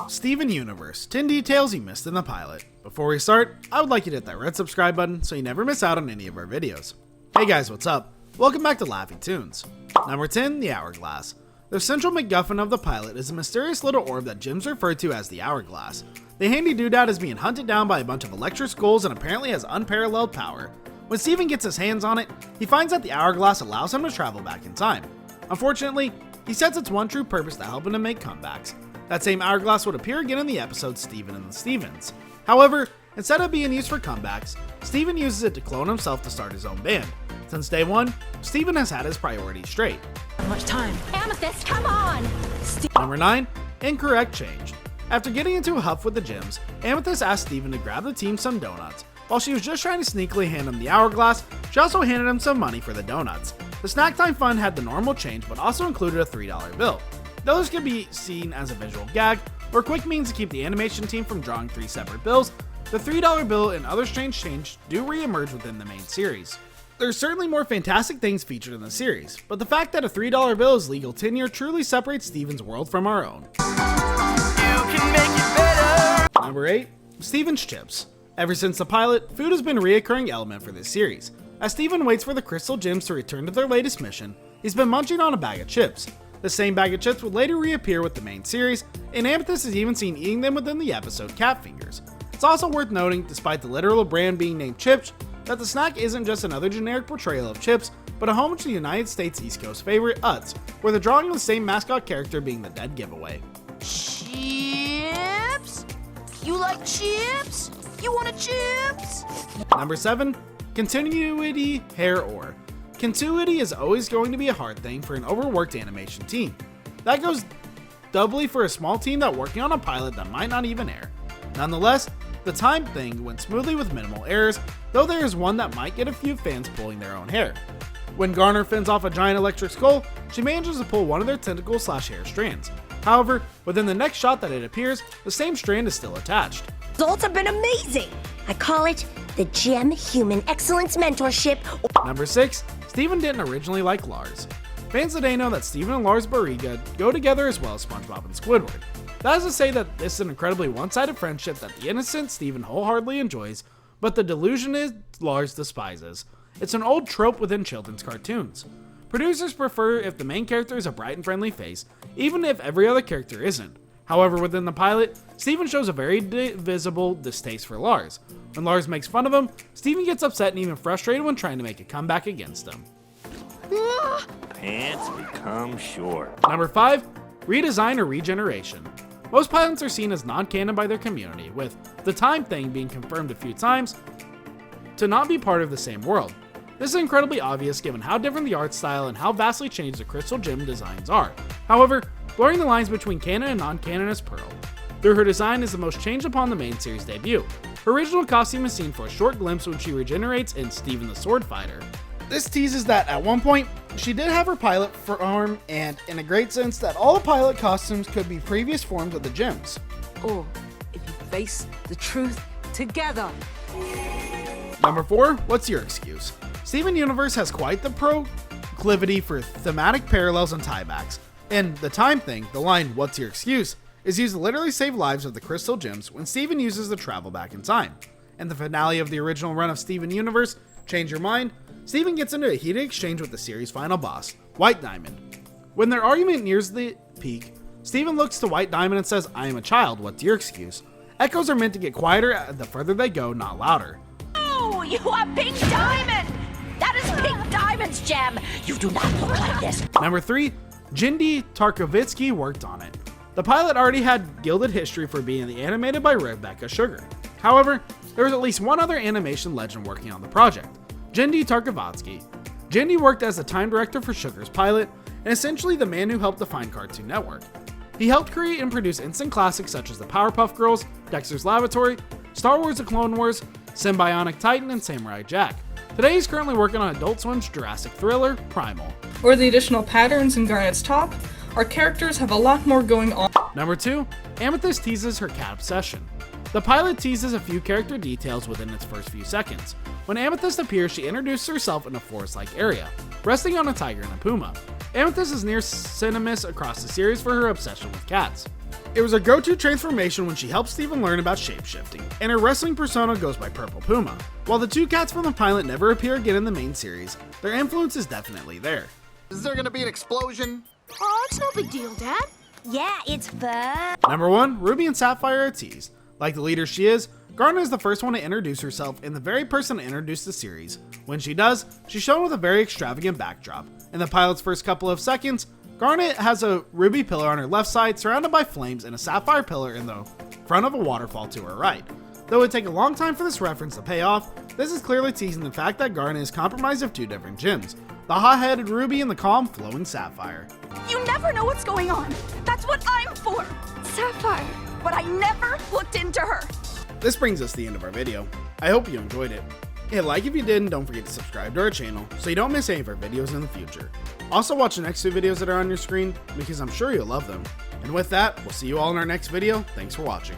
Steven Universe, 10 details you missed in the pilot. Before we start, I would like you to hit that red subscribe button so you never miss out on any of our videos. Hey guys, what's up? Welcome back to Laffy Tunes. Number 10, the Hourglass. The central MacGuffin of the pilot is a mysterious little orb that Jim's referred to as the Hourglass. The handy doodad is being hunted down by a bunch of electric skulls and apparently has unparalleled power. When Steven gets his hands on it, he finds that the Hourglass allows him to travel back in time. Unfortunately, he sets its one true purpose to help him to make comebacks. That same Hourglass would appear again in the episode Steven and the Stevens. However, instead of being used for comebacks, Steven uses it to clone himself to start his own band. Since day one, Steven has had his priorities straight. How much time? Amethyst, come on! Number 9, incorrect change. After getting into a huff with the Gems, Amethyst asked Steven to grab the team some donuts. While she was just trying to sneakily hand him the Hourglass, she also handed him some money for the donuts. The Snack Time Fund had the normal change but also included a $3 bill. Those could be seen as a visual gag or a quick means to keep the animation team from drawing 3 separate bills. The $3 bill and other strange change do re-emerge within the main series. There's certainly more fantastic things featured in the series, but the fact that a $3 bill is legal tenure truly separates Steven's world from our own. You can make it better. Number 8, Steven's Chips. Ever since the pilot, food has been a reoccurring element for this series. As Steven waits for the Crystal Gems to return to their latest mission, he's been munching on a bag of chips. The same bag of chips would later reappear with the main series, and Amethyst is even seen eating them within the episode Cat Fingers. It's also worth noting, despite the literal brand being named Chips, that the snack isn't just another generic portrayal of chips, but a homage to the United States East Coast favorite Utz, where the drawing of the same mascot character being the dead giveaway. Chips? You like chips? You want a chips? Number 7, continuity hair ore. Continuity is always going to be a hard thing for an overworked animation team. That goes doubly for a small team that's working on a pilot that might not even air. Nonetheless, the time thing went smoothly with minimal errors, though there is one that might get a few fans pulling their own hair. When Garner fends off a giant electric skull, she manages to pull one of their tentacle/hair strands. However, within the next shot that it appears, the same strand is still attached. Results have been amazing! I call it the Gem Human Excellence Mentorship. Number 6, Steven didn't originally like Lars. Fans today know that Steven and Lars Barriga go together as well as SpongeBob and Squidward. That is to say that this is an incredibly one-sided friendship that the innocent Steven wholeheartedly enjoys, but the delusion is Lars despises. It's an old trope within children's cartoons. Producers prefer if the main character is a bright and friendly face, even if every other character isn't. However, within the pilot, Steven shows a very visible distaste for Lars. When Lars makes fun of him, Steven gets upset and even frustrated when trying to make a comeback against him. Pants become short. Number 5, redesign or regeneration. Most pilots are seen as non-canon by their community, with the time thing being confirmed a few times to not be part of the same world. This is incredibly obvious given how different the art style and how vastly changed the Crystal Gem designs are. However, blurring the lines between canon and non-canon is Pearl. Though her design is the most changed upon the main series debut. Her original costume is seen for a short glimpse when she regenerates in Steven the Sword Fighter. This teases that at one point, she did have her pilot form, and in a great sense that all the pilot costumes could be previous forms of the Gems. Or if you face the truth together. Number 4, what's your excuse? Steven Universe has quite the proclivity for thematic parallels and tiebacks. In The Time Thing, the line, "What's your excuse?" is used to literally save lives of the Crystal Gems when Steven uses to travel back in time. In the finale of the original run of Steven Universe, Change Your Mind, Steven gets into a heated exchange with the series' final boss, White Diamond. When their argument nears the peak, Steven looks to White Diamond and says, "I am a child, what's your excuse?" Echoes are meant to get quieter the further they go, not louder. Oh, you are Pink Diamond! That is Pink Diamond's gem! You do not look like this! Number 3, Jindy Tarkovitsky worked on it. The pilot already had gilded history for being animated by Rebecca Sugar. However, there was at least one other animation legend working on the project, Jindy Tarkovitsky. Jindy worked as the time director for Sugar's pilot, and essentially the man who helped define Cartoon Network. He helped create and produce instant classics such as the Powerpuff Girls, Dexter's Laboratory, Star Wars The Clone Wars, Symbionic Titan, and Samurai Jack. Today he's currently working on Adult Swim's Jurassic thriller, Primal. Or the additional patterns in Garnet's top, our characters have a lot more going on. Number 2, Amethyst teases her cat obsession. The pilot teases a few character details within its first few seconds. When Amethyst appears, she introduces herself in a forest-like area, resting on a tiger and a puma. Amethyst is near synonymous across the series for her obsession with cats. It was her go-to transformation when she helped Steven learn about shapeshifting, and her wrestling persona goes by Purple Puma. While the two cats from the pilot never appear again in the main series, their influence is definitely there. Is there gonna be an explosion? Oh, it's no big deal, Dad. Yeah, it's fun. Number 1, Ruby and Sapphire are teased. Like the leader she is, Garnet is the first one to introduce herself and the very person to introduce the series. When she does, she's shown with a very extravagant backdrop. In the pilot's first couple of seconds, Garnet has a ruby pillar on her left side surrounded by flames and a sapphire pillar in the front of a waterfall to her right. Though it would take a long time for this reference to pay off, this is clearly teasing the fact that Garnet is comprised of two different gems, the hot-headed ruby and the calm, flowing sapphire. You never know what's going on. That's what I'm for. Sapphire. But I never looked into her. This brings us to the end of our video. I hope you enjoyed it. Hit like if you did and don't forget to subscribe to our channel so you don't miss any of our videos in the future. Also watch the next two videos that are on your screen because I'm sure you'll love them. And with that, we'll see you all in our next video. Thanks for watching.